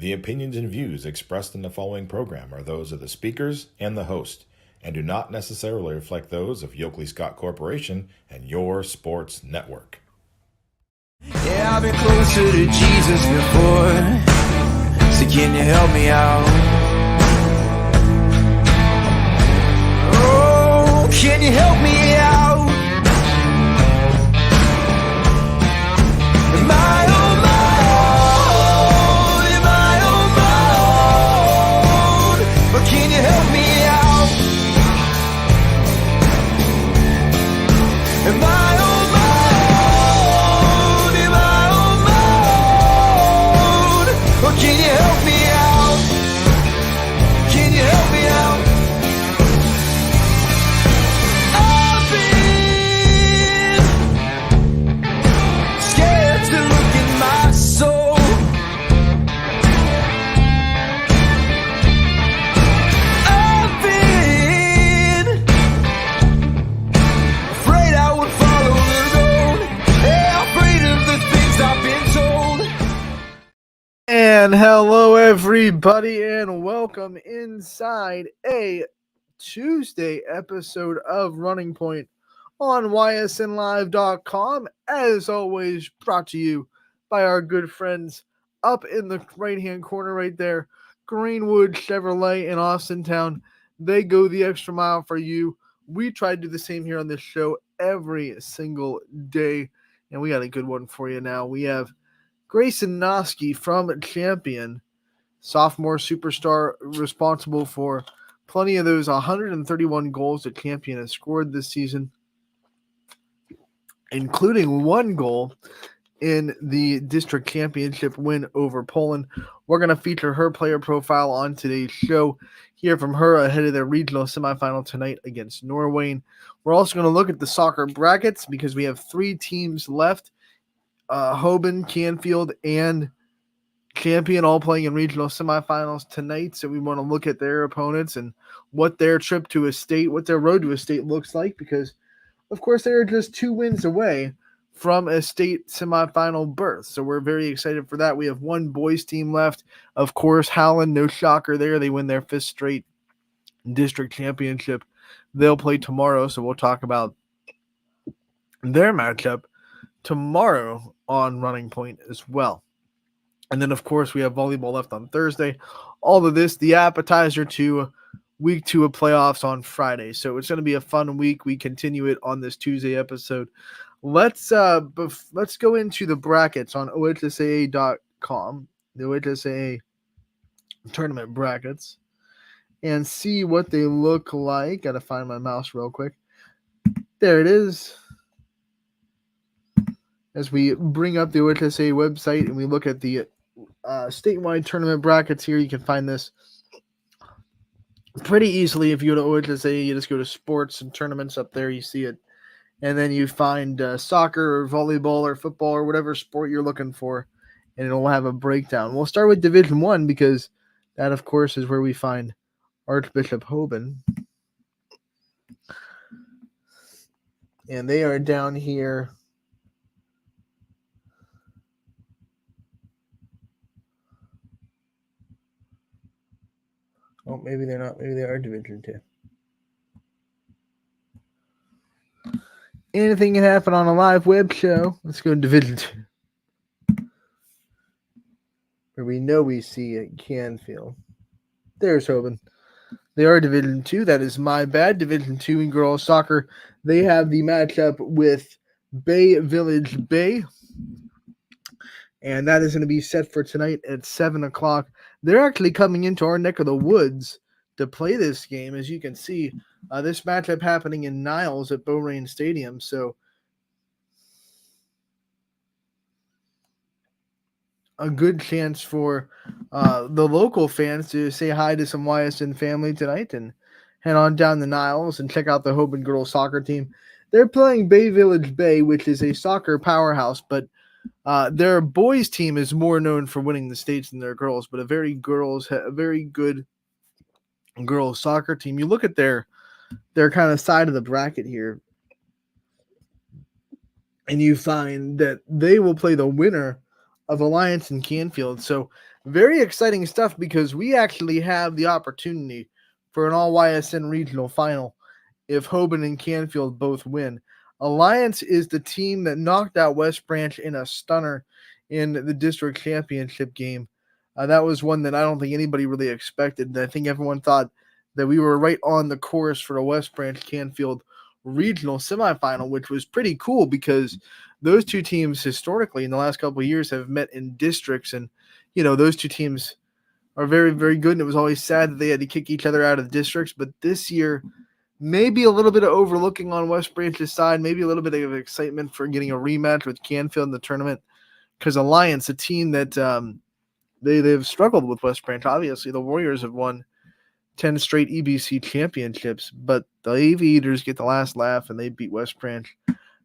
The opinions and views expressed in the following program are those of the speakers and the host, and do not necessarily reflect those of Yoakley Scott Corporation and Your Sports Network. Yeah, I've been closer to Jesus before, so can you help me out? Oh, can you help me out? Am I on my own? Am I on my own? Or can you help me out? Am I on my own? Am I on my own? Or can you help me out? Can you help me out? I've been scared to look in my soul. I've been afraid I would follow the road. Yeah, afraid of the things I've been told. And hello, everybody, and welcome inside a Tuesday episode of Running Point on ysnlive.com. As always, brought to you by our good friends up in the right-hand corner right there, Greenwood Chevrolet in Austintown. They go the extra mile for you. We try to do the same here on this show every single day, and we got a good one for you now. We have Grayson Noski from Champion, sophomore superstar responsible for plenty of those 131 goals that Champion has scored this season, including one goal in the district championship win over Poland. We're going to feature her player profile on today's show, hear from her ahead of their regional semifinal tonight against Norway. We're also going to look at the soccer brackets because we have three teams left. Hoban, Canfield, and Champion all playing in regional semifinals tonight. So we want to look at their opponents and what their trip to a state, what their road to a state looks like, because, of course, they are just 2 wins away from a state semifinal berth. So we're very excited for that. We have one boys team left. Of course, Howland, no shocker there. They win their 5th straight district championship. They'll play tomorrow, so we'll talk about their matchup tomorrow on Running Point as well. And then, of course, we have volleyball left on Thursday. All of this, the appetizer to week 2 of playoffs on Friday. So it's going to be a fun week. We continue it on this Tuesday episode. Let's go into the brackets on OHSAA.com, the OHSAA tournament brackets, and see what they look like. Got to find my mouse real quick. There it is. As we bring up the OHSAA website and we look at the statewide tournament brackets here, you can find this pretty easily. If you go to OHSAA, you just go to sports and tournaments up there, you see it. And then you find soccer or volleyball or football or whatever sport you're looking for, and it'll have a breakdown. We'll start with Division I because that, of course, is where we find Archbishop Hoban. And they are down here. Oh, maybe they're not. Maybe they are Division II. Anything can happen on a live web show. Let's go to Division II, where we know we see it Canfield. There's Hoban. They are Division II. That is my bad. Division II in girls soccer. They have the matchup with Bay Village Bay, and that is going to be set for tonight at 7 o'clock. They're actually coming into our neck of the woods to play this game. As you can see, this matchup happening in Niles at Beaurain Stadium. So a good chance for the local fans to say hi to some YSN family tonight and head on down the Niles and check out the Hoban girls soccer team. They're playing Bay Village Bay, which is a soccer powerhouse, but their boys team is more known for winning the states than their girls, but a very good girls soccer team. You look at their kind of side of the bracket here, and you find that they will play the winner of Alliance and Canfield. So very exciting stuff because we actually have the opportunity for an all YSN regional final if Hoban and Canfield both win. Alliance is the team that knocked out West Branch in a stunner in the district championship game. That was one that I don't think anybody really expected. I think everyone thought that we were right on the course for a West Branch Canfield regional semifinal, which was pretty cool because those two teams historically in the last couple of years have met in districts, and those two teams are very, very good, and it was always sad that they had to kick each other out of the districts. But this year, maybe a little bit of overlooking on West Branch's side, maybe a little bit of excitement for getting a rematch with Canfield in the tournament, because Alliance, a team that they've struggled with West Branch. Obviously, the Warriors have won 10 straight EBC championships, but the Aviators get the last laugh, and they beat West Branch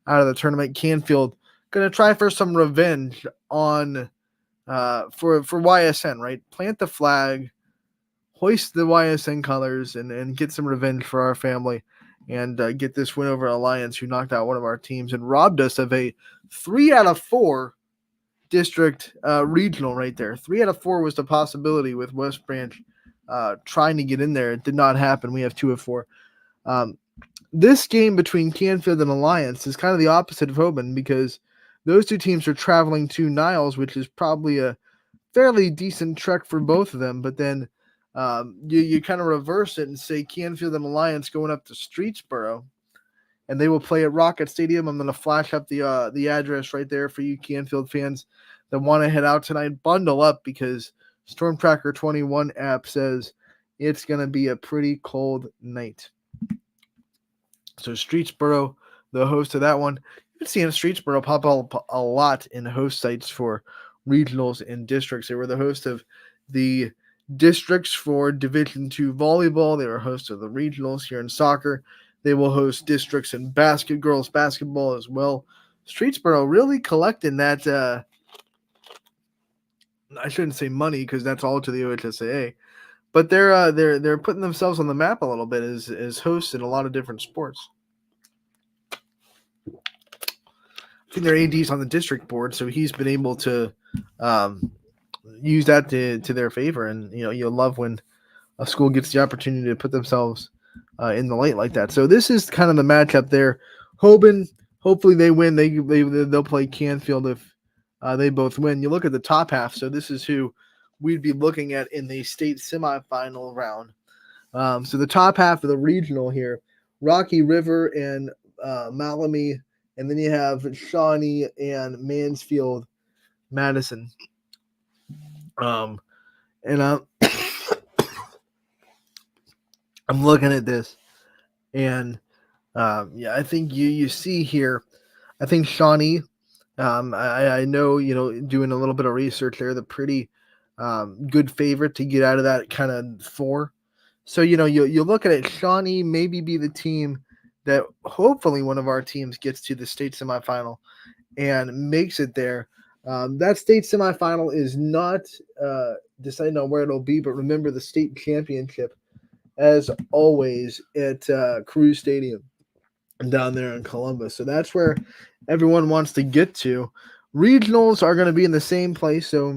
out of the tournament. Canfield going to try for some revenge on for YSN, right? Plant the flag, hoist the YSN colors, and get some revenge for our family, and get this win over Alliance, who knocked out one of our teams and robbed us of a 3 out of 4 district regional right there. 3 out of 4 was the possibility with West Branch trying to get in there. It did not happen. We have 2 of 4. This game between Canfield and Alliance is kind of the opposite of Hoban because those two teams are traveling to Niles, which is probably a fairly decent trek for both of them. But then you kind of reverse it and say Canfield and Alliance going up to Streetsboro, and they will play at Rocket Stadium. I'm going to flash up the address right there for you Canfield fans that want to head out tonight. Bundle up because Storm Tracker 21 app says it's going to be a pretty cold night. So Streetsboro, the host of that one. You've been seeing Streetsboro pop up a lot in host sites for regionals and districts. They were the host of the districts for Division II volleyball. They were host of the regionals here in soccer. They will host districts in girls basketball as well. Streetsboro really collecting that. I shouldn't say money because that's all to the OHSAA, but they're putting themselves on the map a little bit as hosts in a lot of different sports. I think their AD's on the district board, so he's been able to use that to their favor. And you'll love when a school gets the opportunity to put themselves in the light like that. So this is kind of the matchup there. Hoban, hopefully they win. They'll play Canfield if they both win. You look at the top half. So this is who we'd be looking at in the state semifinal round. So the top half of the regional here, Rocky River and Malamy, and then you have Shawnee and Mansfield, Madison. And I'm looking at this, and I think you see here, I think Shawnee, I know, doing a little bit of research there, the pretty good favorite to get out of that kind of 4. So, you look at it, Shawnee maybe be the team that hopefully one of our teams gets to the state semifinal and makes it there. That state semifinal is not deciding on where it'll be, but remember the state championship, as always, at Cruz Stadium down there in Columbus. So that's where everyone wants to get to. Regionals are going to be in the same place. So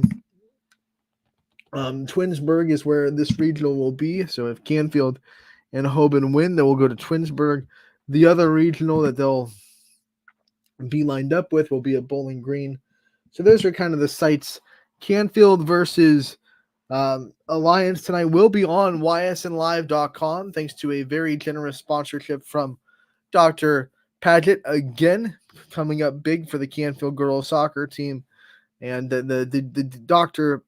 Twinsburg is where this regional will be. So if Canfield and Hoban win, they will go to Twinsburg. The other regional that they'll be lined up with will be at Bowling Green. So those are kind of the sites. Canfield versus Alliance tonight will be on ysnlive.com thanks to a very generous sponsorship from Dr. Paget, again coming up big for the Canfield girls soccer team, and the Dr.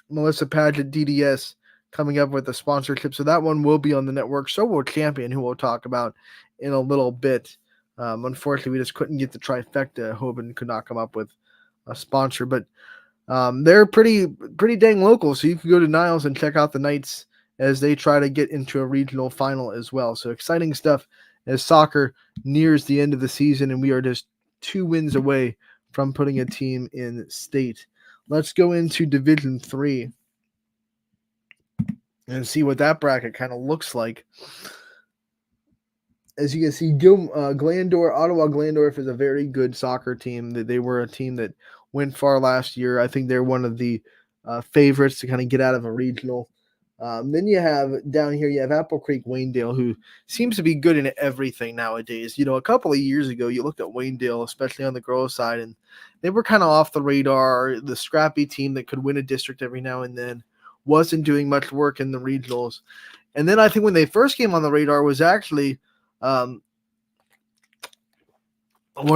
Melissa Paget DDS coming up with a sponsorship. So that one will be on the network. So will Champion, who we'll talk about in a little bit. Unfortunately, we just couldn't get the trifecta. Hoban could not come up with a sponsor, but they're pretty dang local. So you can go to Niles and check out the Knights as they try to get into a regional final as well. So exciting stuff as soccer nears the end of the season, and we are just 2 wins away from putting a team in state. Let's go into Division III and see what that bracket kind of looks like. As you can see, Ottawa Glandorf is a very good soccer team. They were a team that went far last year. I think they're one of the favorites to kind of get out of a regional. Then you have down here, you have Apple Creek Waynedale, who seems to be good in everything nowadays. A couple of years ago, you looked at Waynedale, especially on the girls' side, and they were kind of off the radar, the scrappy team that could win a district every now and then, wasn't doing much work in the regionals. And then I think when they first came on the radar was actually one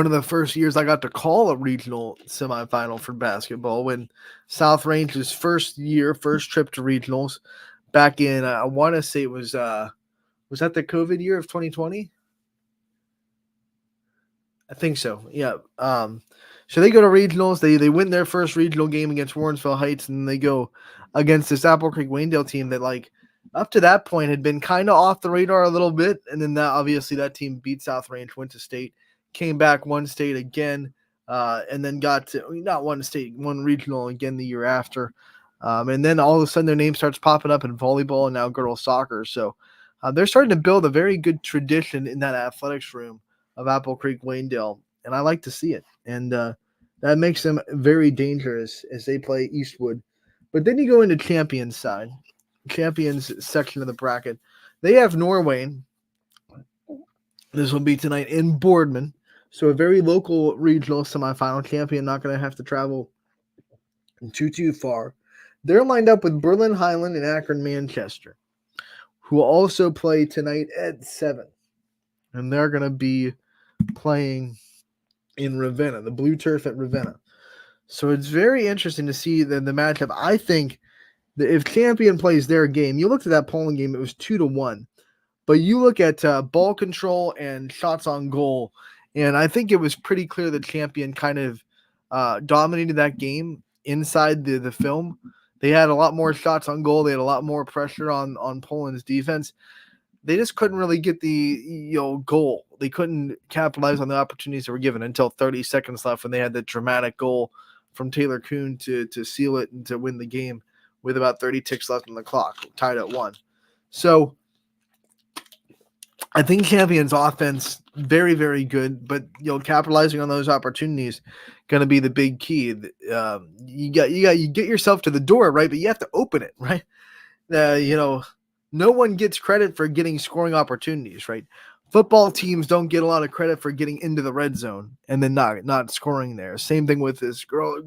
of the first years I got to call a regional semifinal for basketball, when South Range's first trip to regionals back in, I want to say it was that the COVID year of 2020? I think so. Yeah. So they go to regionals. They win their first regional game against Warrensville Heights, and they go against this Apple Creek Waynedale team that, like, up to that point had been kind of off the radar a little bit. And then that team beat South Range, went to state, came back, won state again, and then got to not one state, one regional again the year after. And then all of a sudden their name starts popping up in volleyball and now girls soccer. So they're starting to build a very good tradition in that athletics room of Apple Creek Waynedale, and I like to see it. And that makes them very dangerous as they play Eastwood. But then you go into Champions side, Champions section of the bracket. They have Norway. This will be tonight in Boardman. So a very local regional semifinal. Champion not going to have to travel too far. They're lined up with Berlin Highland and Akron Manchester, who will also play tonight at 7. And they're going to be playing in Ravenna, the blue turf at Ravenna. So it's very interesting to see the matchup. I think that if Champion plays their game, you looked at that polling game, it was 2-1. But you look at ball control and shots on goal, and I think it was pretty clear that Champion kind of dominated that game inside the film. They had a lot more shots on goal. They had a lot more pressure on Poland's defense. They just couldn't really get the goal. They couldn't capitalize on the opportunities that were given until 30 seconds left when they had the dramatic goal from Taylor Kuhn to seal it and to win the game with about 30 ticks left on the clock, tied at 1. So I think Champion's offense very, very good, but capitalizing on those opportunities going to be the big key. You get yourself to the door, right? But you have to open it, right? No one gets credit for getting scoring opportunities, right? Football teams don't get a lot of credit for getting into the red zone and then not scoring there. Same thing with this girl.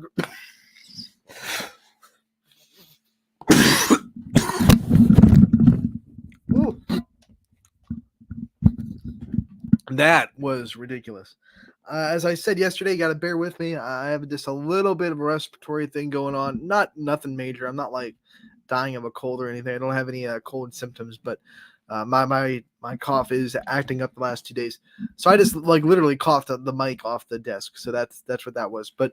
Ooh. That was ridiculous. As I said yesterday, you got to bear with me. I have just a little bit of a respiratory thing going on. Nothing major. I'm not like dying of a cold or anything. I don't have any cold symptoms, but my cough is acting up the last 2 days. So I just literally coughed the mic off the desk. So that's what that was. But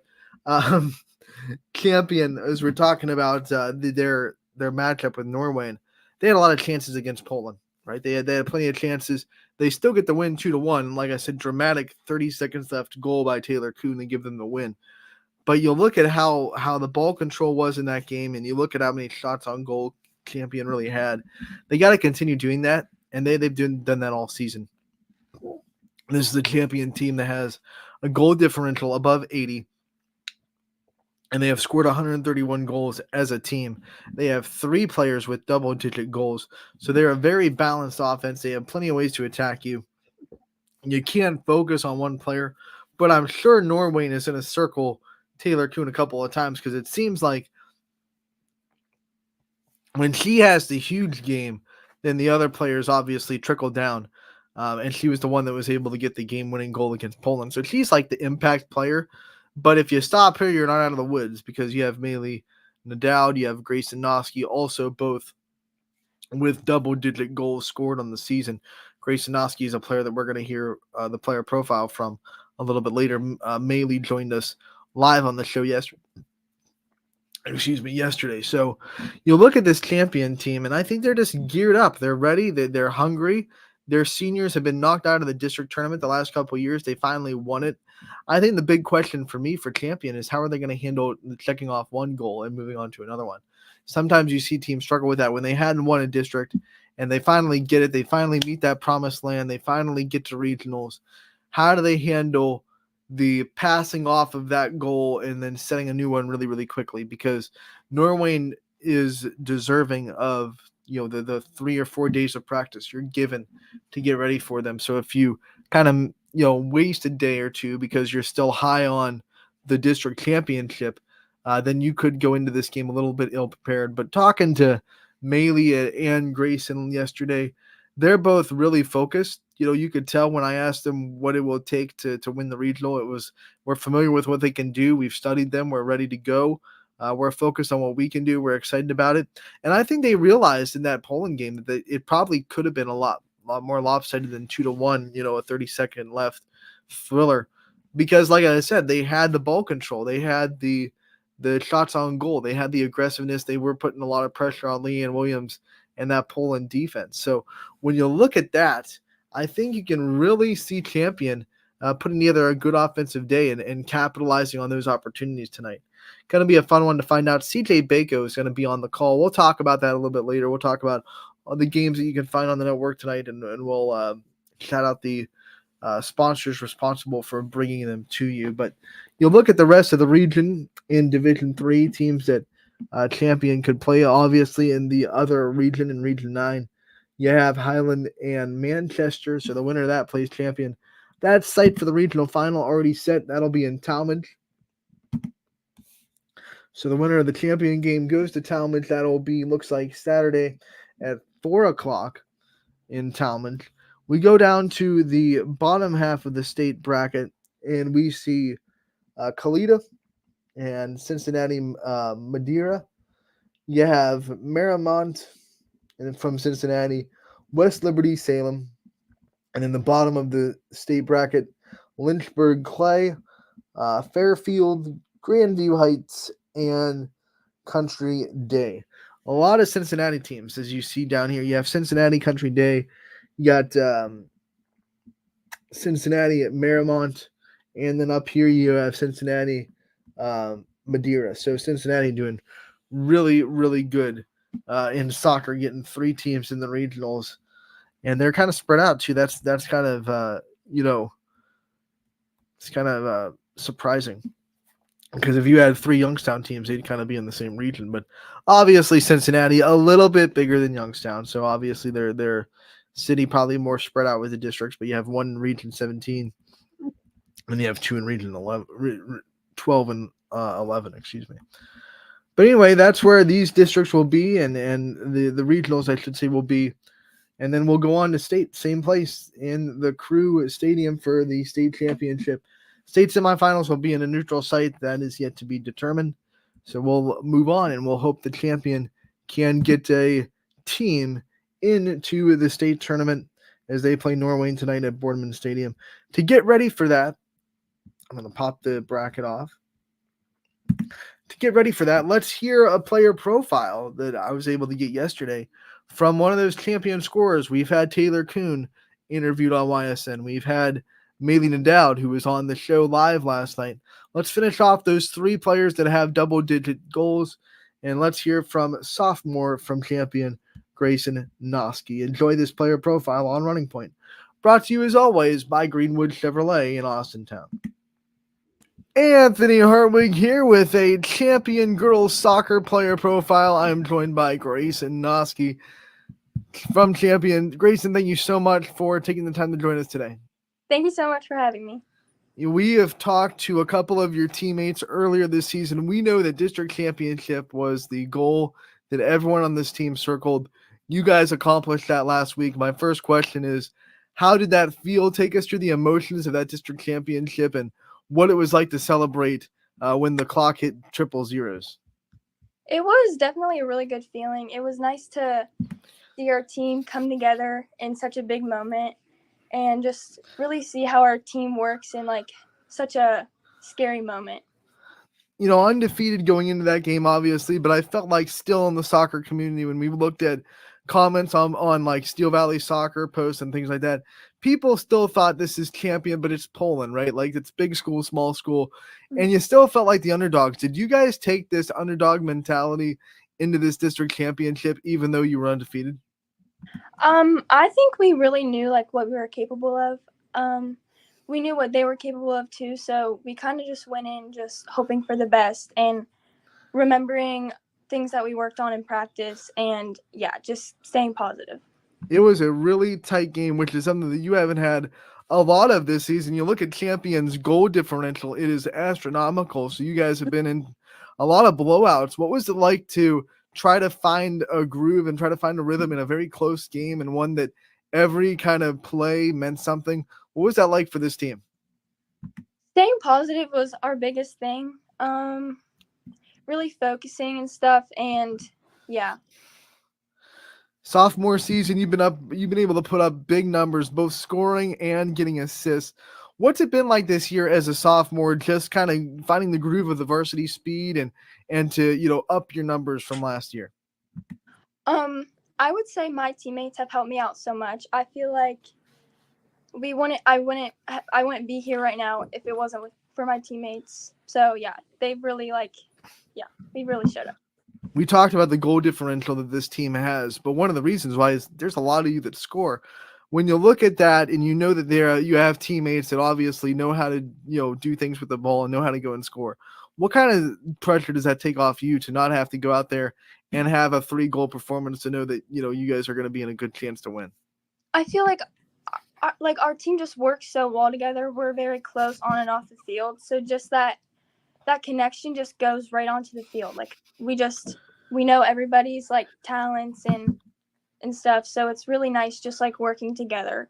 Champion, as we're talking about their matchup with Norway, they had a lot of chances against Poland, right? They had plenty of chances. They still get the win 2-1. Like I said, dramatic 30 seconds left goal by Taylor Kuhn to give them the win. But you look at how the ball control was in that game, and you look at how many shots on goal Champion really had. They got to continue doing that, and they've done that all season. This is the Champion team that has a goal differential above 80, and they have scored 131 goals as a team. They have 3 players with double-digit goals, so they're a very balanced offense. They have plenty of ways to attack you. You can't focus on one player, but I'm sure Norway is going to circle Taylor Kuhn a couple of times because it seems like when she has the huge game, then the other players obviously trickle down. And she was the one that was able to get the game-winning goal against Poland. So she's like the impact player. But if you stop her, you're not out of the woods because you have Meili Nadal, you have Grayson Noski, also both with double-digit goals scored on the season. Grayson Noski is a player that we're going to hear the player profile from a little bit later. Meili joined us live on the show yesterday. So you look at this Champion team, and I think they're just geared up. They're ready. They're hungry. Their seniors have been knocked out of the district tournament the last couple of years. They finally won it. I think the big question for me for Champion is how are they going to handle checking off one goal and moving on to another one? Sometimes you see teams struggle with that when they hadn't won a district and they finally get it. They finally meet that promised land. They finally get to regionals. How do they handle the passing off of that goal and then setting a new one really, really quickly, because Norway is deserving of the 3 or 4 days of practice you're given to get ready for them. So if you kind of waste a day or two because you're still high on the district championship, then you could go into this game a little bit ill prepared. But talking to Maylee and Grayson yesterday, they're both really focused. You could tell when I asked them what it will take to win the regional. It was, we're familiar with what they can do. We've studied them. We're ready to go. We're focused on what we can do. We're excited about it. And I think they realized in that Poland game that it probably could have been a lot more lopsided than 2-1, a 30-second left thriller. Because like I said, they had the ball control. They had the shots on goal. They had the aggressiveness. They were putting a lot of pressure on Leanne Williams and that Poland defense. So when you look at that, I think you can really see Champion putting together a good offensive day and capitalizing on those opportunities tonight. Going to be a fun one to find out. CJ Bako is going to be on the call. We'll talk about that a little bit later. We'll talk about all the games that you can find on the network tonight, and we'll shout out the sponsors responsible for bringing them to you. But you'll look at the rest of the region in Division 3, teams that Champion could play. Obviously, in the other region, in Region 9, you have Highland and Manchester. So the winner of that plays Champion. That's site for the regional final already set. That'll be in Talmadge. So the winner of the Champion game goes to Talmadge. That'll be, looks like, Saturday at 4 o'clock in Talmadge. We go down to the bottom half of the state bracket, and we see Kalita and Cincinnati Madeira. You have Marymount and from Cincinnati, West Liberty Salem, and in the bottom of the state bracket, Lynchburg Clay, Fairfield, Grandview Heights, and Country Day. A lot of Cincinnati teams, as you see down here. You have Cincinnati, Country Day. You got Cincinnati at Marymount, and then up here you have Cincinnati Madeira. So Cincinnati doing really, really good in soccer, getting 3 teams in the regionals, and they're kind of spread out too. That's kind of it's kind of surprising, because if you had 3 Youngstown teams, they'd kind of be in the same region. But obviously Cincinnati a little bit bigger than Youngstown, so obviously their city probably more spread out with the districts. But you have 1 in Region 17, and you have 2 in Region 12 and 11. Excuse me. But anyway, that's where these districts will be, and the regionals, I should say, will be. And then we'll go on to state, same place in the Crew Stadium for the state championship. State semifinals will be in a neutral site. That is yet to be determined. So we'll move on, and we'll hope the champion can get a team into the state tournament as they play Norway tonight at Boardman Stadium. To get ready for that, I'm going to pop the bracket off. To get ready for that, let's hear a player profile that I was able to get yesterday from one of those champion scorers. We've had Taylor Kuhn interviewed on YSN. We've had Maylee Nadowd, who was on the show live last night. Let's finish off those 3 players that have double-digit goals, and let's hear from sophomore from champion Grayson Noski. Enjoy this player profile on Running Point. Brought to you, as always, by Greenwood Chevrolet in Austintown. Anthony Hartwig here with a champion girls soccer player profile. I'm joined by Grayson Noski from Champion. Grayson, thank you so much for taking the time to join us today. Thank you so much for having me. We have talked to a couple of your teammates earlier this season. We know that district championship was the goal that everyone on this team circled. You guys accomplished that last week. My first question is, how did that feel? Take us through the emotions of that district championship and what it was like to celebrate when the clock hit 000. It was definitely a really good feeling. It was nice to see our team come together in such a big moment and just really see how our team works in like such a scary moment. Undefeated going into that game, obviously, but I felt like still in the soccer community, when we looked at comments on like Steel Valley soccer posts and things like that, people still thought this is champion, but it's Poland, right? Like, it's big school, small school, and you still felt like the underdogs. Did you guys take this underdog mentality into this district championship, even though you were undefeated? I think we really knew like what we were capable of. we knew what they were capable of too. So we kind of just went in just hoping for the best and remembering things that we worked on in practice, and yeah, just staying positive. It was a really tight game, which is something that you haven't had a lot of this season. You look at Champions' goal differential, it is astronomical. So you guys have been in a lot of blowouts. What was it like to try to find a groove and try to find a rhythm in a very close game and one that every kind of play meant something? What was that like for this team? Staying positive was our biggest thing. Really focusing and stuff, and yeah. Sophomore season, you've been able to put up big numbers, both scoring and getting assists. What's it been like this year as a sophomore, just kind of finding the groove of the varsity speed and to up your numbers from last year? I would say my teammates have helped me out so much. I feel like I wouldn't be here right now if it wasn't for my teammates. So yeah, they really we really showed up. We talked about the goal differential that this team has, but one of the reasons why is there's a lot of you that score. When you look at that and you know that you have teammates that obviously know how to do things with the ball and know how to go and score, what kind of pressure does that take off you to not have to go out there and have a 3-goal performance to know that you guys are going to be in a good chance to win? I feel like our team just works so well together. We're very close on and off the field, so just that connection just goes right onto the field. Like we know everybody's like talents and stuff, so it's really nice just like working together.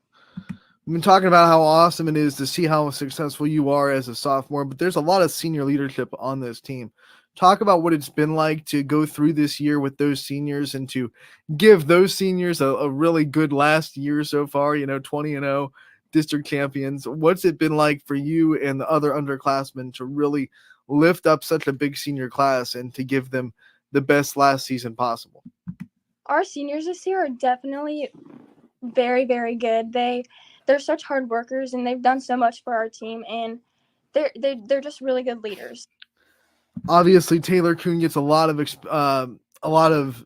We've been talking about how awesome it is to see how successful you are as a sophomore, but there's a lot of senior leadership on this team. Talk about what it's been like to go through this year with those seniors and to give those seniors a really good last year so far, 20-0 district champions. What's it been like for you and the other underclassmen to really lift up such a big senior class and to give them the best last season possible? Our seniors this year are definitely very, very good. They're such hard workers, and they've done so much for our team, and they're just really good leaders. Obviously, Taylor Kuhn gets a lot of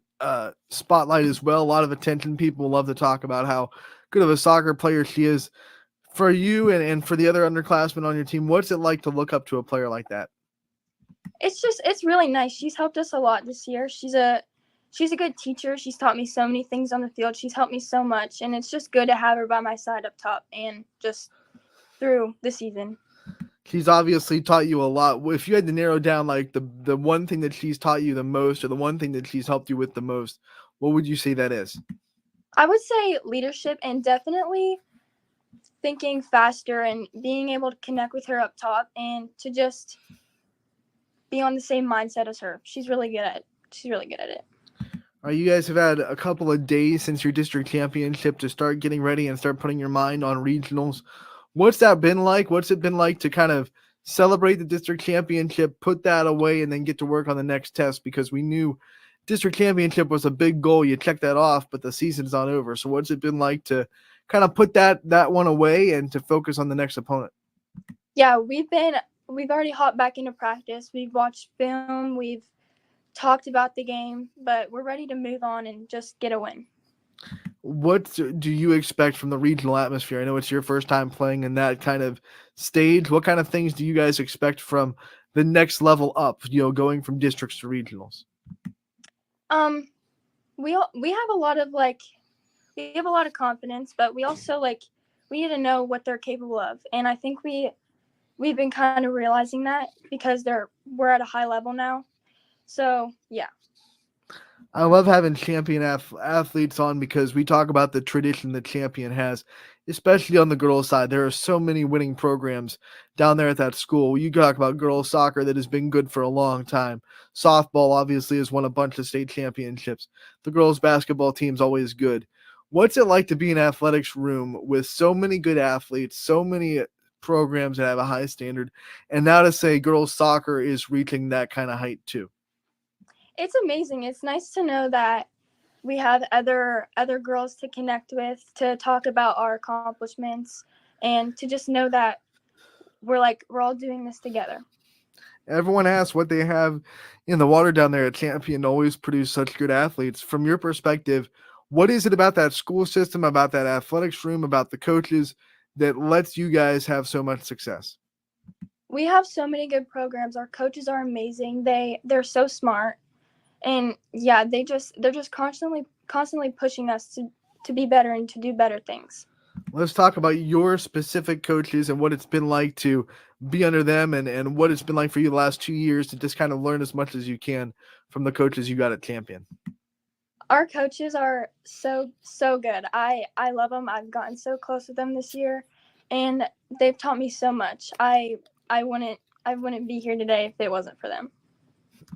spotlight as well. A lot of attention. People love to talk about how good of a soccer player she is. For you and for the other underclassmen on your team, what's it like to look up to a player like that? It's really nice. She's helped us a lot this year. She's a good teacher. She's taught me so many things on the field. She's helped me so much, and it's just good to have her by my side up top and just through the season. She's obviously taught you a lot. If you had to narrow down like the one thing that she's taught you the most or the one thing that she's helped you with the most, what would you say that is? I would say leadership and definitely thinking faster and being able to connect with her up top and to just be on the same mindset as her. She's really good at it. You guys have had a couple of days since your district championship to start getting ready and start putting your mind on regionals. What's that been like? What's it been like to kind of celebrate the district championship, put that away, and then get to work on the next test? Because we knew district championship was a big goal. You check that off, but the season's not over. So what's it been like to kind of put that one away and to focus on the next opponent? Yeah, we've already hopped back into practice. We've watched film. We've talked about the game, but we're ready to move on and just get a win. What do you expect from the regional atmosphere? I know it's your first time playing in that kind of stage. What kind of things do you guys expect from the next level up, going from districts to regionals? We have a lot of confidence, but we also we need to know what they're capable of. And I think we've been kind of realizing that because we're at a high level now. So, yeah. I love having champion athletes on because we talk about the tradition that champion has, especially on the girls' side. There are so many winning programs down there at that school. You talk about girls' soccer that has been good for a long time. Softball obviously has won a bunch of state championships. The girls' basketball team's always good. What's it like to be in an athletics room with so many good athletes, so many programs that have a high standard, and now to say girls' soccer is reaching that kind of height too? It's amazing. It's nice to know that we have other girls to connect with, to talk about our accomplishments, and to just know that we're all doing this together. Everyone asks what they have in the water down there at Champion to always produce such good athletes. From your perspective, what is it about that school system, about that athletics room, about the coaches that lets you guys have so much success? We have so many good programs. Our coaches are amazing. They're so smart, and yeah, they're just constantly pushing us to be better and to do better things. Let's talk about your specific coaches and what it's been like to be under them, and what it's been like for you the last 2 years to just kind of learn as much as you can from the coaches you got at Champion. Our coaches are so good. I love them. I've gotten so close with them this year, and they've taught me so much. I wouldn't be here today if it wasn't for them.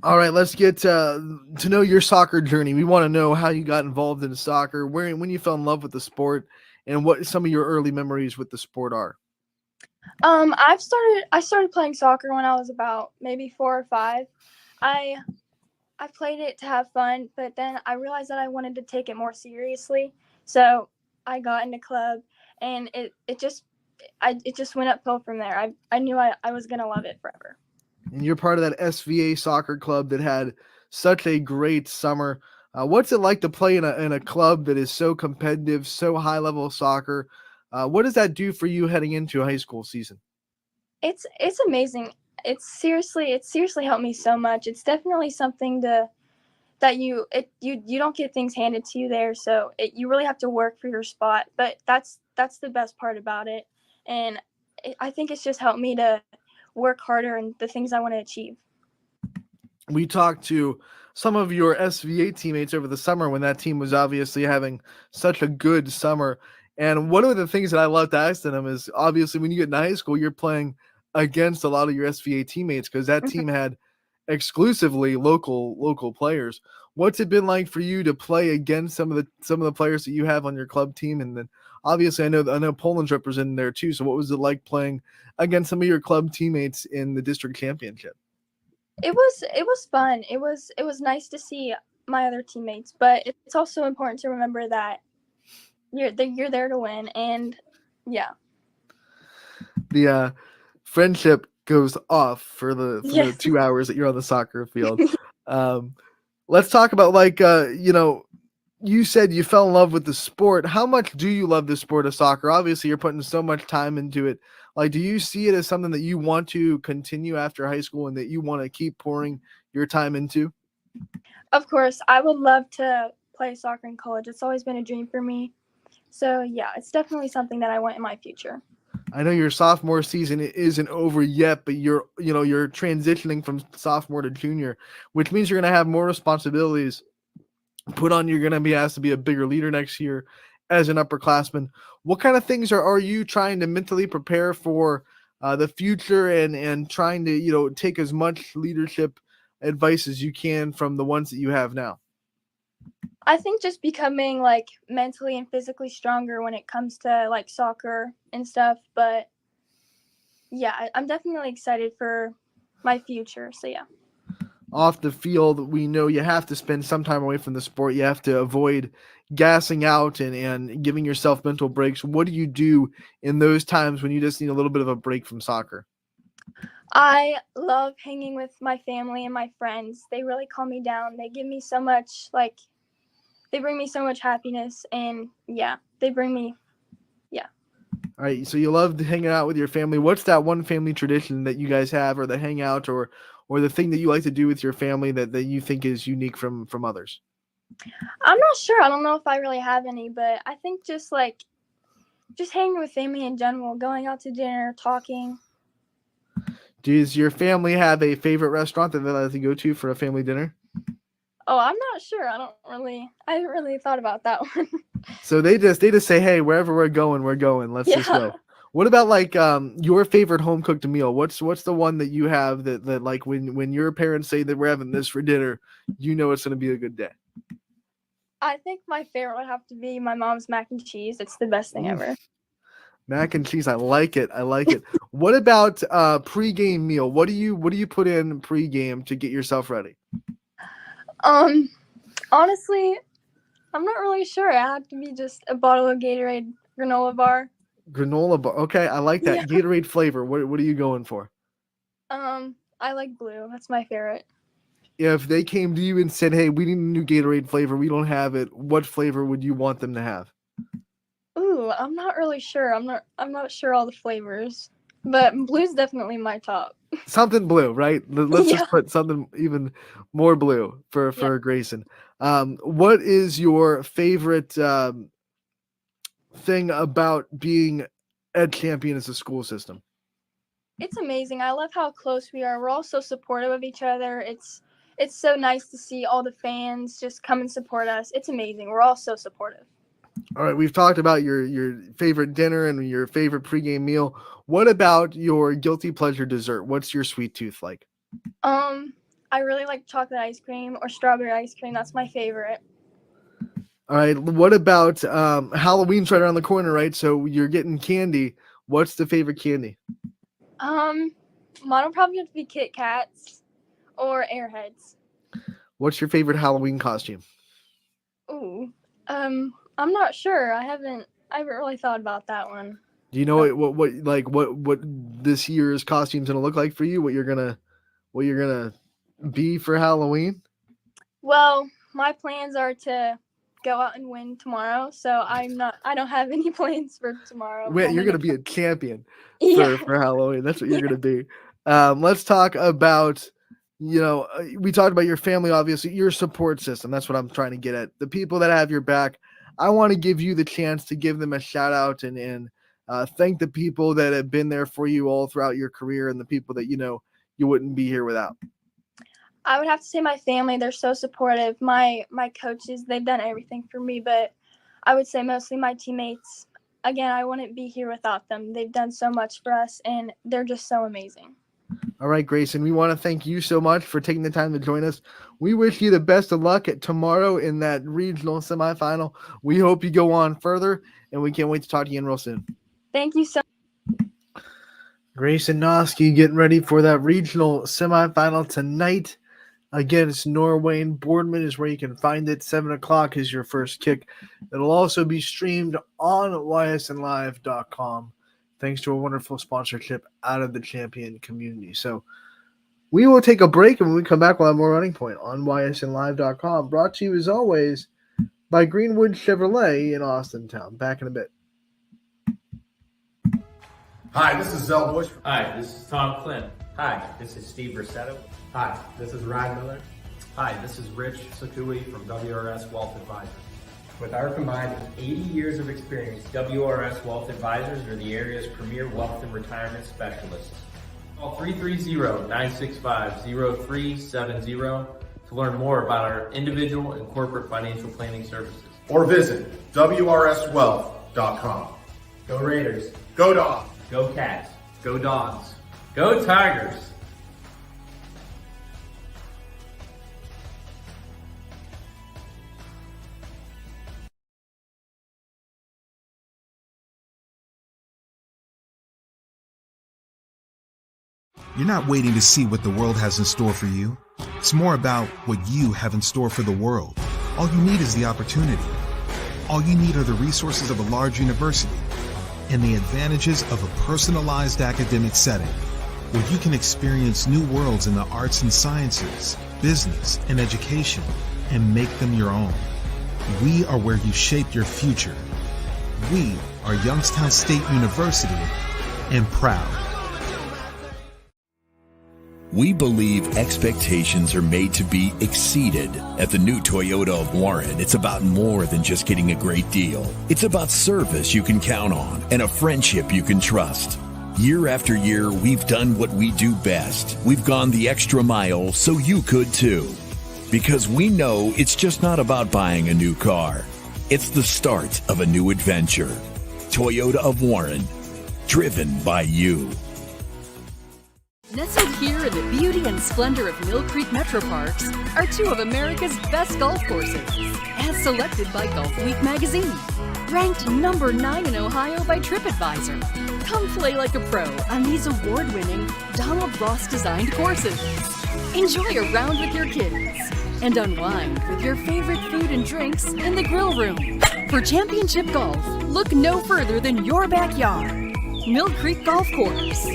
All right, let's get to know your soccer journey. We want to know how you got involved in soccer, when you fell in love with the sport, and what some of your early memories with the sport are. I started playing soccer when I was about maybe 4 or 5. I played it to have fun, but then I realized that I wanted to take it more seriously. So I got into club, and it just went uphill from there. I knew I was gonna love it forever. And you're part of that SVA soccer club that had such a great summer. What's it like to play in a club that is so competitive, so high level soccer? What does that do for you heading into a high school season? It's amazing. It's seriously helped me so much. It's definitely something that you don't get things handed to you there, so you really have to work for your spot. But that's the best part about it, and I think it's just helped me to work harder and the things I want to achieve. We talked to some of your SVA teammates over the summer when that team was obviously having such a good summer. And one of the things that I love to ask them is, obviously when you get into high school, you're playing against a lot of your SVA teammates because that team had exclusively local players. What's it been like for you to play against some of the players that you have on your club team? And then obviously I know Poland's represented there too. So what was it like playing against some of your club teammates in the district championship? It was fun. It was nice to see my other teammates, but it's also important to remember that you're there to win, and yeah. The friendship goes off for the Yes. 2 hours that you're on the soccer field. Let's talk about, like, you said you fell in love with the sport. How much do you love the sport of soccer? Obviously, you're putting so much time into it. Like, do you see it as something that you want to continue after high school and that you want to keep pouring your time into? Of course, I would love to play soccer in college. It's always been a dream for me. So yeah, it's definitely something that I want in my future. I know your sophomore season isn't over yet, but you're transitioning from sophomore to junior, which means you're going to have more responsibilities put on. You're going to be asked to be a bigger leader next year as an upperclassman. What kind of things are you trying to mentally prepare for the future, and trying to take as much leadership advice as you can from the ones that you have now? I think just becoming like mentally and physically stronger when it comes to like soccer and stuff. But yeah, I'm definitely excited for my future. So yeah. Off the field, we know you have to spend some time away from the sport. You have to avoid gassing out and giving yourself mental breaks. What do you do in those times when you just need a little bit of a break from soccer? I love hanging with my family and my friends. They really calm me down. They give me so much, they bring me so much happiness, and yeah, they bring me, yeah. All right, so you love hanging out with your family. What's that one family tradition that you guys have, or the hangout, or the thing that you like to do with your family that you think is unique from others? I'm not sure. I don't know if I really have any, but I think just hanging with family in general, going out to dinner, talking. Does your family have a favorite restaurant that they like to go to for a family dinner? Oh, I'm not sure. I haven't really thought about that one. So they just say, hey, wherever we're going, let's just go. What about like your favorite home cooked meal? What's the one that you have that like when your parents say that we're having this for dinner, it's going to be a good day? I think my favorite would have to be my mom's mac and cheese. It's the best thing ever. Mac and cheese, I like it. What about pregame meal? What do you put in pregame to get yourself ready? Honestly, I'm not really sure. It had to be just a bottle of Gatorade granola bar. Granola bar. Okay, I like that. Yeah. Gatorade flavor. What are you going for? I like blue. That's my favorite. If they came to you and said, hey, we need a new Gatorade flavor, we don't have it, what flavor would you want them to have? Ooh, Ooh, I'm not really sure. I'm not sure all the flavors, but blue's definitely my top. Something blue, right? Let's Yeah. just put something even more blue for Yeah. Grayson. What is your favorite thing about being ed champion as a school system? It's amazing. I love how close we are. We're all so supportive of each other. It's so nice to see all the fans just come and support us. It's amazing. We're all so supportive. All right, we've talked about your favorite dinner and your favorite pregame meal. What about your guilty pleasure dessert? What's your sweet tooth like? I really like chocolate ice cream or strawberry ice cream. That's my favorite. All right, what about Halloween's right around the corner, right? So you're getting candy. What's the favorite candy? Mine will probably have to be Kit Kats or Airheads. What's your favorite Halloween costume? Ooh, I'm not sure. I haven't really thought about that one. Do you know what this year's costume's gonna look like for you? What you're gonna be for Halloween? Well, my plans are to go out and win tomorrow, so I don't have any plans for tomorrow. Wait, you're gonna be a champion Yeah. for Halloween. That's what you're gonna be. Let's talk about, we talked about your family, obviously, your support system. That's what I'm trying to get at. The people that have your back. I want to give you the chance to give them a shout out and thank the people that have been there for you all throughout your career and the people that you wouldn't be here without. I would have to say my family. They're so supportive. My coaches, they've done everything for me, but I would say mostly my teammates. Again, I wouldn't be here without them. They've done so much for us, and they're just so amazing. All right, Grayson, we want to thank you so much for taking the time to join us. We wish you the best of luck at tomorrow in that regional semifinal. We hope you go on further, and we can't wait to talk to you again real soon. Thank you so much. Grayson Noski getting ready for that regional semifinal tonight against Norway. And Boardman is where you can find it. 7 o'clock is your first kick. It'll also be streamed on ysnlive.com. Thanks to a wonderful sponsorship out of the champion community. So we will take a break, and when we come back, we'll have more Running Point on ysnlive.com. Brought to you, as always, by Greenwood Chevrolet in Austintown. Back in a bit. Hi, this is Zell Bush. Hi, this is Tom Clint. Hi, this is Steve Rossetto. Hi, this is Ryan Miller. Hi, this is Rich Sakui from WRS Wealth Advisors. With our combined 80 years of experience, WRS Wealth Advisors are the area's premier wealth and retirement specialists. Call 330-965-0370 to learn more about our individual and corporate financial planning services. Or visit WRSwealth.com. go Raiders, Go Dogs! Go Cats! Go Dogs! Go Tigers! You're not waiting to see what the world has in store for you. It's more about what you have in store for the world. All you need is the opportunity. All you need are the resources of a large university and the advantages of a personalized academic setting where you can experience new worlds in the arts and sciences, business, and education and make them your own. We are where you shape your future. We are Youngstown State University and proud. We believe expectations are made to be exceeded. At the new Toyota of Warren, it's about more than just getting a great deal. It's about service you can count on and a friendship you can trust. Year after year, we've done what we do best. We've gone the extra mile so you could too. Because we know it's just not about buying a new car. It's the start of a new adventure. Toyota of Warren, driven by you. Nestled here in the beauty and splendor of Mill Creek Metro Parks are two of America's best golf courses, as selected by Golf Week magazine. Ranked number 9 in Ohio by TripAdvisor. Come play like a pro on these award-winning Donald Ross-designed courses. Enjoy a round with your kids and unwind with your favorite food and drinks in the grill room. For championship golf, look no further than your backyard. Mill Creek Golf Course.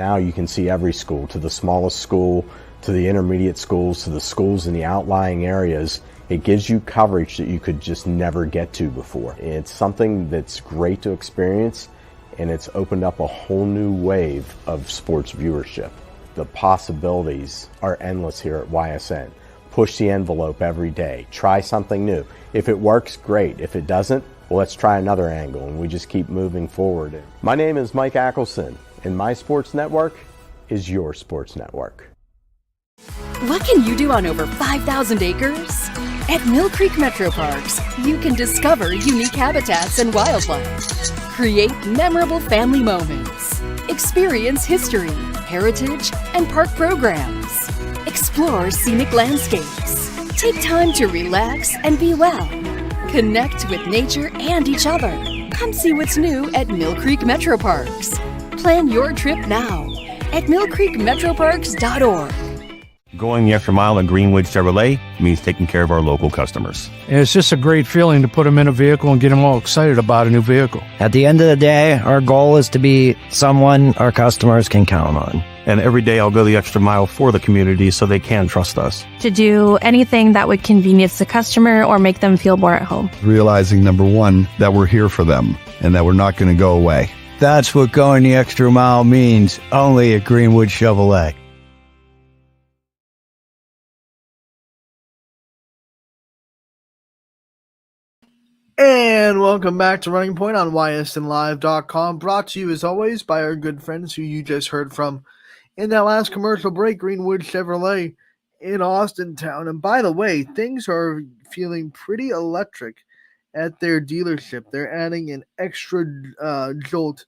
Now you can see every school, to the smallest school, to the intermediate schools, to the schools in the outlying areas. It gives you coverage that you could just never get to before. It's something that's great to experience, and it's opened up a whole new wave of sports viewership. The possibilities are endless here at YSN. Push the envelope every day. Try something new. If it works, great. If it doesn't, well, let's try another angle, and we just keep moving forward. My name is Mike Ackelson, and my sports network is your sports network. What can you do on over 5,000 acres? At Mill Creek Metro Parks, you can discover unique habitats and wildlife, create memorable family moments, experience history, heritage, and park programs, explore scenic landscapes, take time to relax and be well, connect with nature and each other. Come see what's new at Mill Creek Metro Parks. Plan your trip now at millcreekmetroparks.org. Going the extra mile at Greenwood Chevrolet means taking care of our local customers. And it's just a great feeling to put them in a vehicle and get them all excited about a new vehicle. At the end of the day, our goal is to be someone our customers can count on. And every day I'll go the extra mile for the community so they can trust us. To do anything that would convenience the customer or make them feel more at home. Realizing, number one, that we're here for them and that we're not going to go away. That's what going the extra mile means, only at Greenwood Chevrolet. And welcome back to Running Point on ysnlive.com, brought to you as always by our good friends who you just heard from in that last commercial break, Greenwood Chevrolet in Austintown. And by the way, things are feeling pretty electric at their dealership. They're adding an extra jolt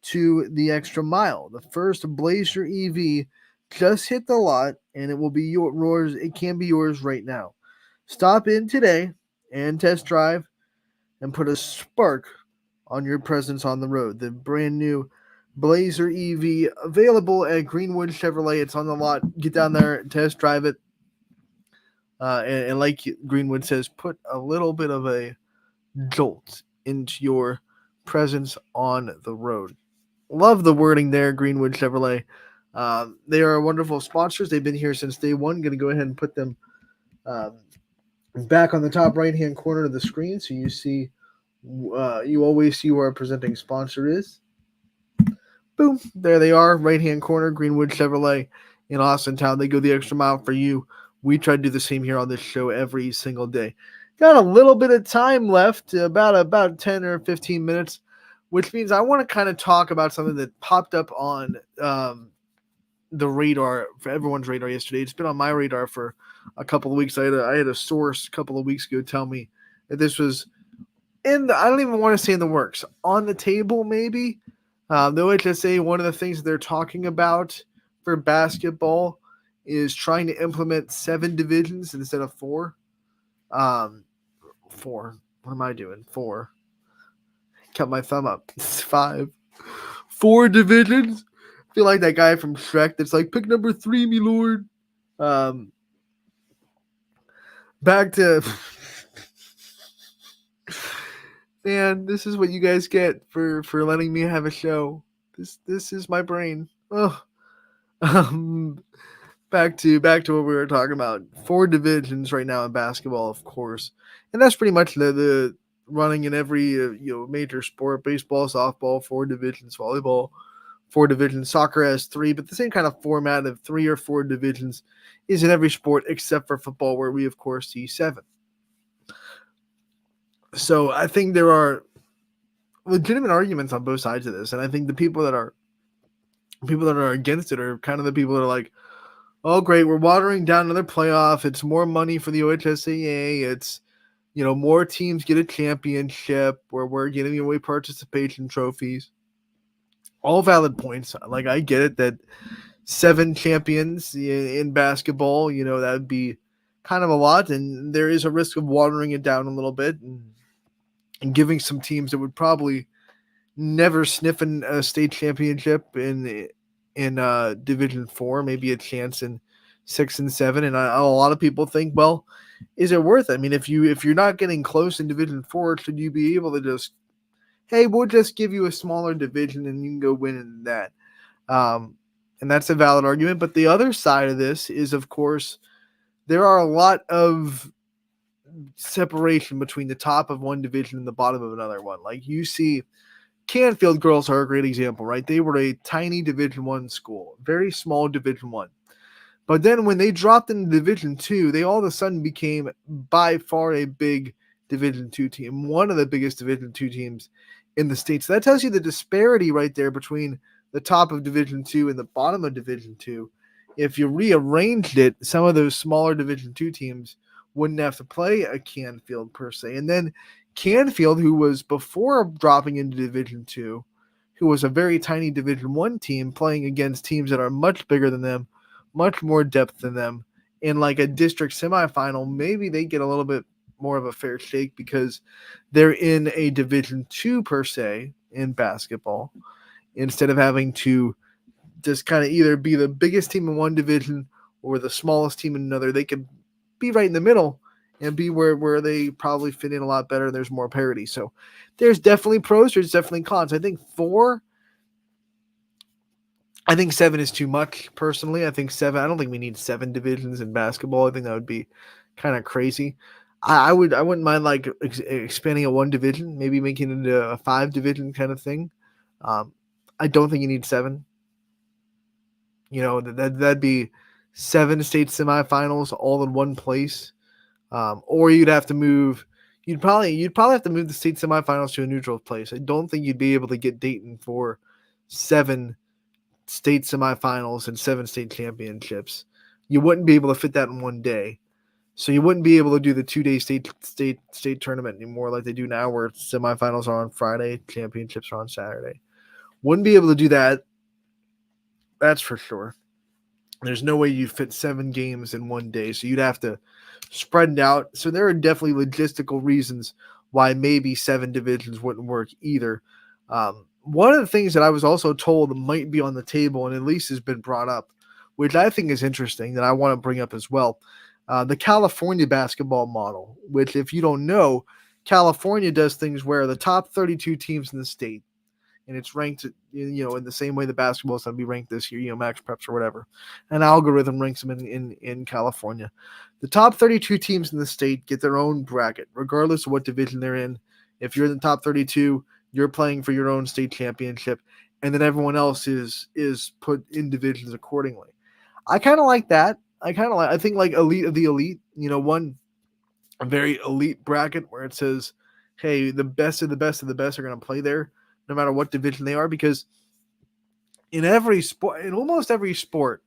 to the extra mile. The first Blazer EV just hit the lot, and it will be yours. It can be yours right now. Stop in today and test drive and put a spark on your presence on the road. The brand new Blazer EV available at Greenwood Chevrolet. It's on the lot. Get down there, test drive it. And like Greenwood says, put a little bit of a jolt into your presence on the road. Love the wording there, Greenwood Chevrolet. They are wonderful sponsors. They've been here since day one. Going to go ahead and put them back on the top right-hand corner of the screen, so you see, you always see where our presenting sponsor is. Boom, there they are, right-hand corner, Greenwood Chevrolet in Austintown. They go the extra mile for you. We try to do the same here on this show every single day. Got a little bit of time left, about 10 or 15 minutes, which means I want to kind of talk about something that popped up on the radar, for everyone's radar yesterday. It's been on my radar for a couple of weeks. I had a source a couple of weeks ago tell me that this was I don't even want to say in the works, on the table maybe. The OHSA, one of the things they're talking about for basketball is trying to implement 7 divisions instead of 4. 4. What am I doing? 4. Cut my thumb up. It's 5. 4 divisions. I feel like that guy from Shrek that's like, pick number 3, me lord. Back to man, this is what you guys get for letting me have a show. This is my brain. Oh, back to what we were talking about. 4 divisions right now in basketball, of course, and that's pretty much the running in every major sport. Baseball, softball, 4 divisions. Volleyball, 4 divisions. Soccer has 3, but the same kind of format of 3 or 4 divisions is in every sport except for football, where we of course see 7. So I think there are legitimate arguments on both sides of this, and I think the people that are against it are kind of the people that are like, oh great, we're watering down another playoff, it's more money for the OHSAA, it's more teams get a championship, where we're giving away participation trophies. All valid points. Like, I get it that 7 champions in basketball, that would be kind of a lot, and there is a risk of watering it down a little bit and giving some teams that would probably never sniff a state championship in Division 4, maybe a chance in 6 and 7. And a lot of people think, well, is it worth it? I mean, if you're not getting close in Division 4, should you be able to just, hey, we'll just give you a smaller division and you can go win in that? And that's a valid argument. But the other side of this is, of course, there are a lot of separation between the top of one division and the bottom of another one. Like you see, Canfield girls are a great example, right? They were a tiny Division I school, very small Division I. But then when they dropped into Division II, they all of a sudden became by far a big Division II team, one of the biggest Division II teams in the state. So that tells you the disparity right there between the top of Division II and the bottom of Division II. If you rearranged it, some of those smaller Division II teams wouldn't have to play a Canfield per se. And then Canfield, who was before dropping into Division II, who was a very tiny Division I team playing against teams that are much bigger than them, much more depth than them, in like a district semifinal, maybe they get a little bit more of a fair shake because they're in a Division II per se in basketball, instead of having to just kind of either be the biggest team in one division or the smallest team in another. They could be right in the middle and be where they probably fit in a lot better. There's more parity. So there's definitely pros, there's definitely cons. I think 7 is too much personally. I think 7, I don't think we need 7 divisions in basketball. I think that would be kind of crazy. I wouldn't mind like expanding a 1 division, maybe making it into a 5 division kind of thing. I don't think you need 7. You know, that'd be 7 state semifinals all in one place. Or you'd have to move. You'd probably have to move the state semifinals to a neutral place. I don't think you'd be able to get Dayton for 7 state semifinals and 7 state championships. You wouldn't be able to fit that in one day. So you wouldn't be able to do the 2-day state tournament anymore like they do now, where semifinals are on Friday, championships are on Saturday. Wouldn't be able to do that. That's for sure. There's no way you fit 7 games in one day, so you'd have to spread it out. So there are definitely logistical reasons why maybe 7 divisions wouldn't work either. One of the things that I was also told might be on the table, and at least has been brought up, which I think is interesting, that I want to bring up as well, the California basketball model, which, if you don't know, California does things where the top 32 teams in the state, and it's ranked, you know, in the same way the basketball is going to be ranked this year, you know, Max Preps or whatever. An algorithm ranks them in California. The top 32 teams in the state get their own bracket, regardless of what division they're in. If you're in the top 32, you're playing for your own state championship, and then everyone else is put in divisions accordingly. I kind of like that. I think like elite of the elite, you know, a very elite bracket where it says, hey, the best of the best of the best are going to play there, no matter what division they are, because in almost every sport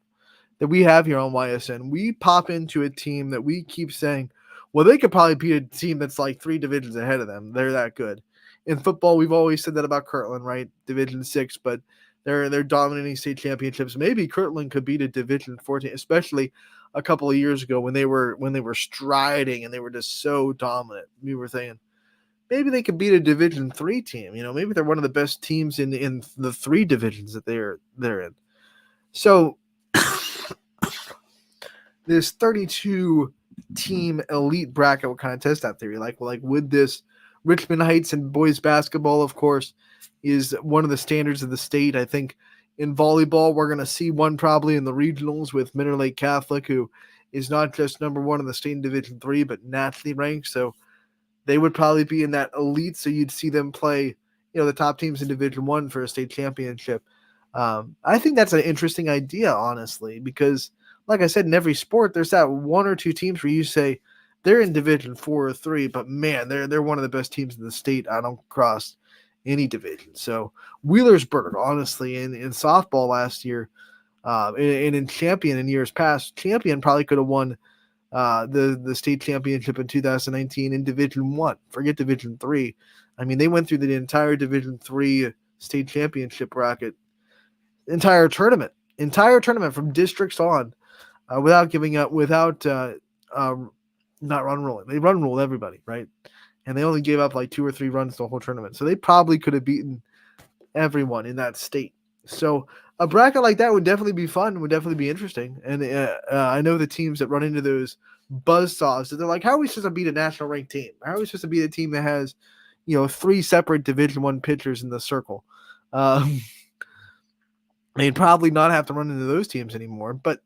that we have here on YSN, we pop into a team that we keep saying, well, they could probably beat a team that's like 3 divisions ahead of them. They're that good. In football, we've always said that about Kirtland, right? Division 6, but they're dominating state championships. Maybe Kirtland could beat a Division 14, especially a couple of years ago when they were striding and they were just so dominant. We were saying maybe they could beat a Division 3 team. You know, maybe they're one of the best teams in the 3 divisions that they're in. So this 32 team elite bracket will kind of test that theory. Like would this Richmond Heights and boys basketball, of course, is one of the standards of the state. I think in volleyball, we're going to see one probably in the regionals with Minter Lake Catholic, who is not just number 1 in the state in Division 3, but nationally ranked. So they would probably be in that elite. So you'd see them play, you know, the top teams in Division 1 for a state championship. I think that's an interesting idea, honestly, because like I said, in every sport, there's that 1 or 2 teams where you say they're in Division 4 or 3, but man, they're one of the best teams in the state. I don't cross any division. So Wheelersburg, honestly, in softball last year, and in Champion in years past, Champion probably could have won the state championship in 2019 in Division 1. Forget Division 3. I mean, they went through the entire Division 3 state championship bracket, entire tournament from districts on, without giving up, not run rolling. They run rolled everybody, right? And they only gave up like 2 or 3 runs the whole tournament. So they probably could have beaten everyone in that state. So a bracket like that would definitely be fun, would definitely be interesting. And I know the teams that run into those buzzsaws, that they're like, how are we supposed to beat a national ranked team? How are we supposed to beat a team that has, you know, 3 separate Division 1 pitchers in the circle? They'd probably not have to run into those teams anymore. But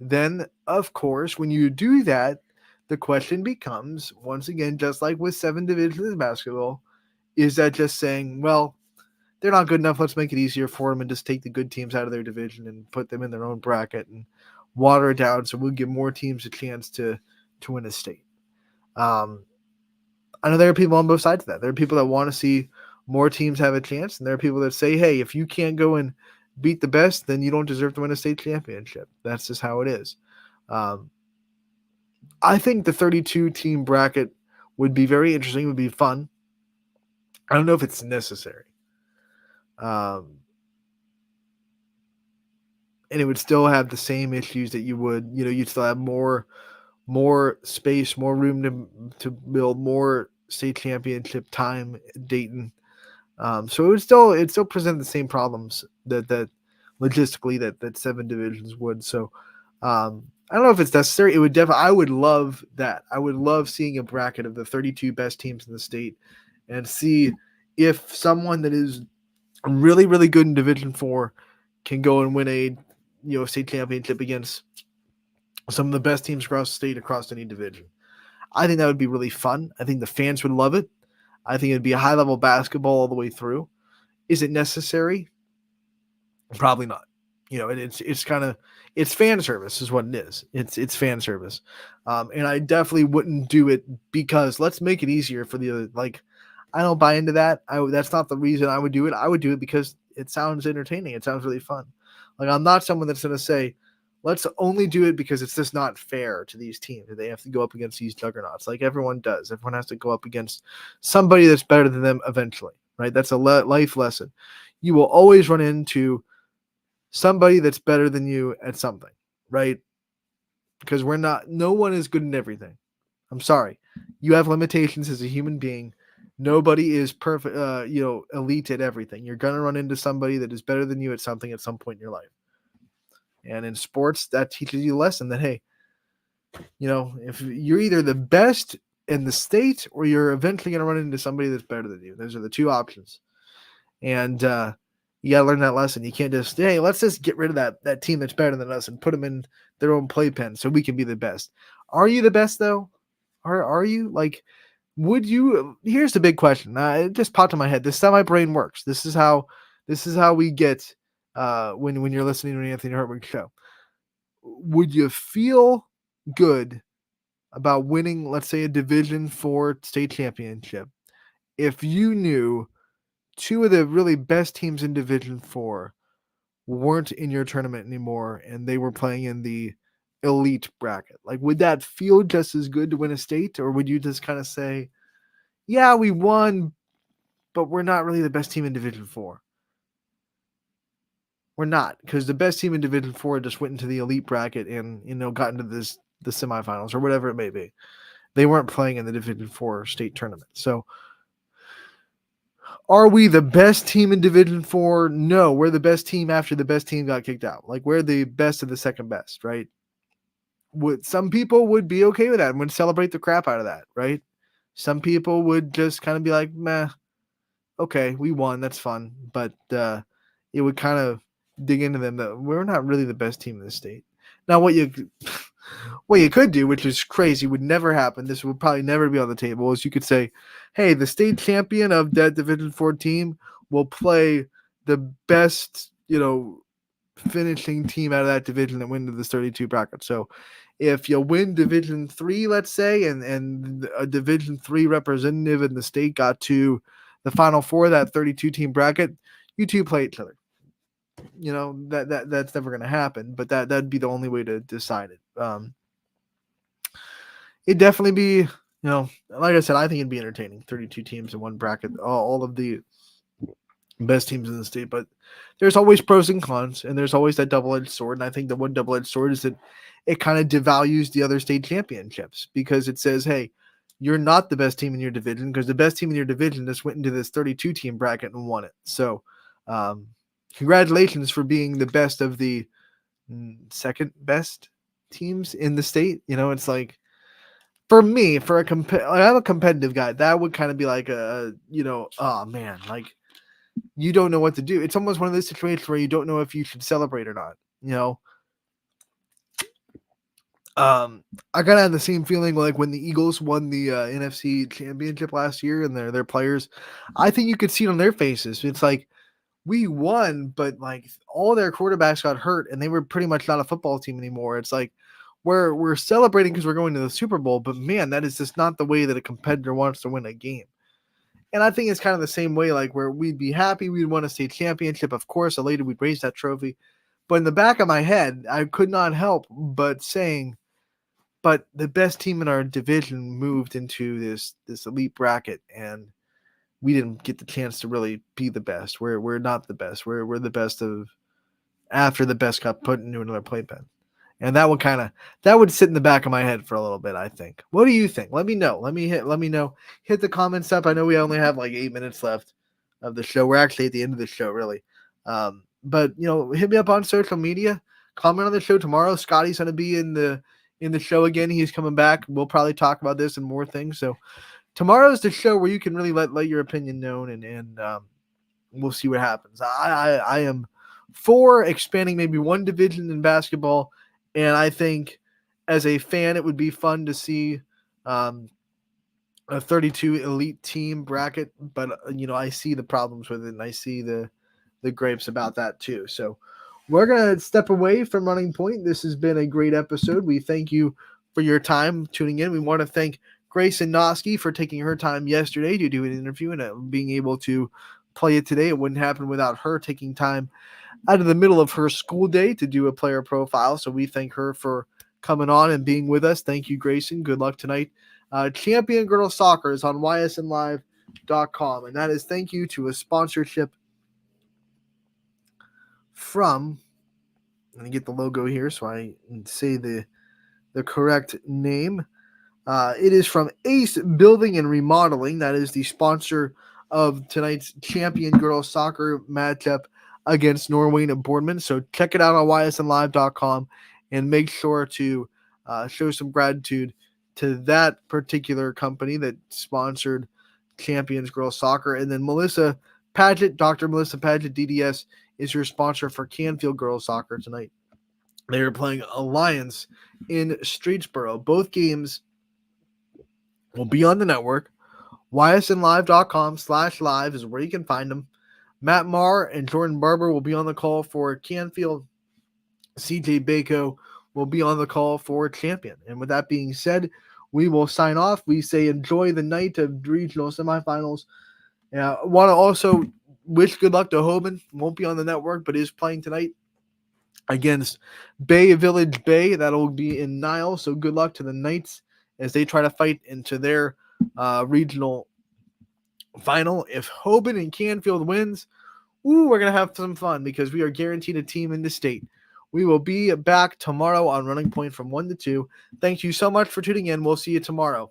then, of course, when you do that, the question becomes, once again, just like with 7 divisions in basketball, is that just saying, well, they're not good enough, let's make it easier for them and just take the good teams out of their division and put them in their own bracket and water it down so we'll give more teams a chance to win a state. I know there are people on both sides of that. There are people that want to see more teams have a chance, and there are people that say, hey, if you can't go and beat the best, then you don't deserve to win a state championship. That's just how it is. I think the 32-team bracket would be very interesting, would be fun. I don't know if it's necessary. And it would still have the same issues that you would, you'd still have more space, more room to build more state championship time at Dayton. So it'd still present the same problems that logistically that 7 divisions would. So I don't know if it's necessary. It would I would love that. I would love seeing a bracket of the 32 best teams in the state and see if someone that is really, really good in Division 4 can go and win a state championship against some of the best teams across the state, across any division. I think that would be really fun. I think the fans would love it. I think it'd be a high-level basketball all the way through. Is it necessary? Probably not. It's kind of fan service is what it is. It's fan service, and I definitely wouldn't do it because let's make it easier for the other. Like, I don't buy into that. That's not the reason I would do it. I would do it because it sounds entertaining. It sounds really fun. Like, I'm not someone that's going to say, let's only do it because it's just not fair to these teams. They have to go up against these juggernauts like everyone does. Everyone has to go up against somebody that's better than them eventually, right? That's a life lesson. You will always run into somebody that's better than you at something, right? Because no one is good in everything. I'm sorry. You have limitations as a human being. Nobody is perfect, elite at everything. You're going to run into somebody that is better than you at something at some point in your life. And in sports, that teaches you a lesson that, hey, if you're either the best in the state or you're eventually going to run into somebody that's better than you. Those are the two options. And you got to learn that lesson. You can't just, hey, let's just get rid of that team that's better than us and put them in their own playpen so we can be the best. Are you the best, though? Are you? Like, would you? Here's the big question. It just popped in my head. This is how my brain works. This is how we get when you're listening to an Anthony Hartwig show. Would you feel good about winning, let's say, a Division 4 state championship if you knew 2 of the really best teams in Division 4 weren't in your tournament anymore and they were playing in the elite bracket? Like, would that feel just as good to win a state, or would you just kind of say, yeah, we won, but we're not really the best team in Division 4? We're not, because the best team in Division 4 just went into the elite bracket and got into the semifinals or whatever it may be. They weren't playing in the Division 4 state tournament. So are we the best team in Division 4? No, we're the best team after the best team got kicked out. Like, we're the best of the second best, right? Some people would be okay with that and would celebrate the crap out of that, right? Some people would just kind of be like, meh, okay, we won, that's fun. But it would kind of dig into them that we're not really the best team in the state. Now, what you could do, which is crazy, would never happen, this would probably never be on the table, is you could say, hey, the state champion of that Division 4 team will play the best, finishing team out of that division that win to this 32 bracket. So if you win Division 3, let's say, and a Division 3 representative in the state got to the Final Four of that 32-team bracket, you two play each other. That's never going to happen, but that'd be the only way to decide it. It'd definitely be, like I said, I think it'd be entertaining. 32 teams in one bracket, all of the best teams in the state, but there's always pros and cons, and there's always that double-edged sword. And I think the one double-edged sword is that it kind of devalues the other state championships, because it says, hey, you're not the best team in your division, because the best team in your division just went into this 32-team bracket and won it. So congratulations for being the best of the second best teams in the state. It's like, for me, I'm a competitive guy, that would kind of be like oh man, like, you don't know what to do. It's almost one of those situations where you don't know if you should celebrate or not. I kind of had the same feeling like when the Eagles won the NFC Championship last year, and their players, I think you could see it on their faces. It's like, we won, but like all their quarterbacks got hurt, and they were pretty much not a football team anymore. It's like we're celebrating because we're going to the Super Bowl, but man, that is just not the way that a competitor wants to win a game. And I think it's kind of the same way, like where we'd be happy we'd won a state championship, of course, elated we'd raise that trophy. But in the back of my head, I could not help but saying, but the best team in our division moved into this elite bracket, and we didn't get the chance to really be the best. We're not the best. We're the best of after the best got put into another playpen. And that would sit in the back of my head for a little bit, I think. What do you think? Let me know. Let me know. Hit the comments up. I know we only have like 8 minutes left of the show. We're actually at the end of the show, really. But hit me up on social media. Comment on the show tomorrow. Scotty's gonna be in the show again. He's coming back. We'll probably talk about this and more things. So tomorrow's the show where you can really let your opinion known, and we'll see what happens. I am for expanding maybe one division in basketball, and I think as a fan it would be fun to see a 32 elite team bracket, but I see the problems with it, and I see the gripes about that too. So we're going to step away from Running Point. This has been a great episode. We thank you for your time tuning in. We want to thank Grayson Noski for taking her time yesterday to do an interview and being able to play it today. It wouldn't happen without her taking time out of the middle of her school day to do a player profile. So we thank her for coming on and being with us. Thank you, Grayson. Good luck tonight. Champion Girls Soccer is on ysnlive.com, and that is thank you to a sponsorship from, let me get the logo here so I can say the correct name. It is from Ace Building and Remodeling. That is the sponsor of tonight's Champion Girls Soccer matchup against Norway and Boardman. So check it out on ysnlive.com and make sure to show some gratitude to that particular company that sponsored Champions Girls Soccer. And then Melissa Paget, Dr. Melissa Paget, DDS, is your sponsor for Canfield Girls Soccer tonight. They are playing Alliance in Streetsboro. Both games will be on the network. ysnlive.com/live is where you can find them. Matt Marr and Jordan Barber will be on the call for Canfield. CJ Bako will be on the call for Champion. And with that being said, we will sign off. We say enjoy the night of regional semifinals. I want to also wish good luck to Hoban. Won't be on the network, but is playing tonight against Bay Village Bay. That'll be in Nile. So good luck to the Knights as they try to fight into their regional final. If Hoban and Canfield wins, we're going to have some fun because we are guaranteed a team in the state. We will be back tomorrow on Running Point from 1 to 2. Thank you so much for tuning in. We'll see you tomorrow.